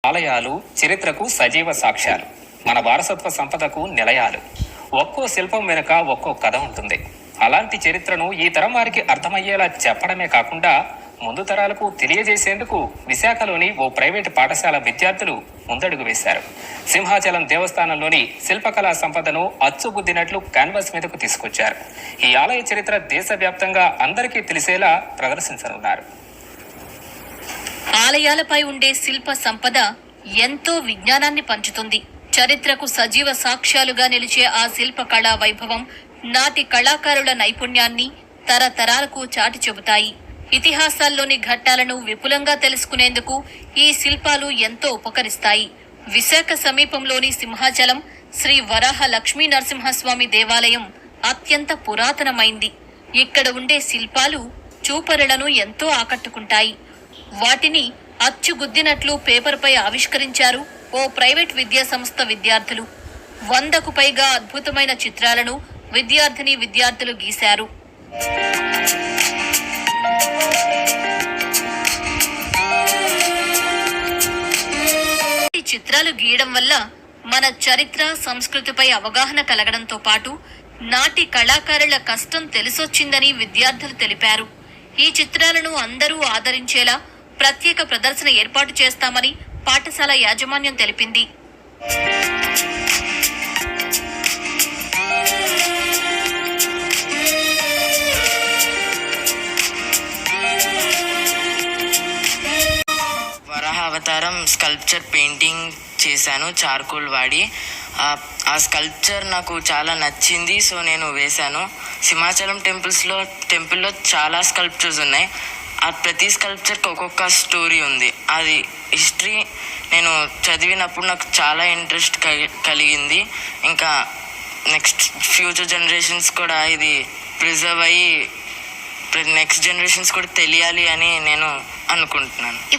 ఆలయాలు చరిత్రకు సజీవ సాక్ష్యాలు, మన వారసత్వ సంపదకు నిలయాలు. ఒక్కో శిల్పం వెనుక ఒక్కో కథ ఉంటుంది. అలాంటి చరిత్రను ఈ తరం వారికి అర్థమయ్యేలా చెప్పడమే కాకుండా ముందు తరాలకు తెలియజేసేందుకు విశాఖలోని ఓ ప్రైవేటు పాఠశాల విద్యార్థులు ముందడుగు వేశారు. సింహాచలం దేవస్థానంలోని శిల్పకళా సంపదను అచ్చుగుద్దినట్లు క్యాన్వాస్ మీదకు తీసుకొచ్చారు. ఈ ఆలయ చరిత్ర దేశవ్యాప్తంగా అందరికీ తెలిసేలా ప్రదర్శించనున్నారు. ఆలయాలపై ఉండే శిల్ప సంపద ఎంతో విజ్ఞానాన్ని పంచుతుంది. చరిత్రకు సజీవ సాక్ష్యాలుగా నిలిచే ఆ శిల్ప కళా వైభవం నాటి కళాకారుల నైపుణ్యాన్ని తరతరాలకు చాటి చెబుతాయి. ఇతిహాసాల్లోని ఘట్టాలను విపులంగా తెలుసుకునేందుకు ఈ శిల్పాలు ఎంతో ఉపకరిస్తాయి. విశాఖ సమీపంలోని సింహాచలం శ్రీ వరాహ లక్ష్మీ నరసింహస్వామి దేవాలయం అత్యంత పురాతనమైంది. ఇక్కడ ఉండే శిల్పాలు చూపరులను ఎంతో ఆకట్టుకుంటాయి. వాటిని అచ్చుగుద్దినట్లు పేపర్పై ఆవిష్కరించారు ఓ ప్రైవేట్ విద్యా సంస్థ విద్యార్థులు. 100కు పైగా అద్భుతమైన చిత్రాలను విద్యార్థులు గీశారు. ఈ చిత్రాలు గీయడం వల్ల మన చరిత్ర సంస్కృతిపై అవగాహన కలగడంతో పాటు నాటి కళాకారుల కష్టం తెలిసొచ్చిందని విద్యార్థులు తెలిపారు. ఈ చిత్రాలను అందరూ ఆదరించేలా ప్రత్యేక ప్రదర్శన ఏర్పాటు చేస్తామని పాఠశాల యాజమాన్యం తెలిపింది. వరాహ అవతారం స్కల్ప్చర్ పెయింటింగ్ చేశాను చార్కోల్ వాడి. ఆ స్కల్ప్చర్ నాకు చాలా నచ్చింది, సో నేను వేశాను. సింహాచలం టెంపుల్లో చాలా స్కల్ప్చర్స్ ఉన్నాయి. ఆ ప్రతి స్కల్ప్చర్కి ఒక్కొక్క స్టోరీ ఉంది. అది హిస్టరీ నేను చదివినప్పుడు నాకు చాలా ఇంట్రెస్ట్ కలిగింది. ఇంకా నెక్స్ట్ ఫ్యూచర్ జనరేషన్స్ కూడా ఇది ప్రిజర్వ్ అయ్యి నెక్స్ట్ జనరేషన్స్ కూడా తెలియాలి అని నేను అనుకుంటున్నాను.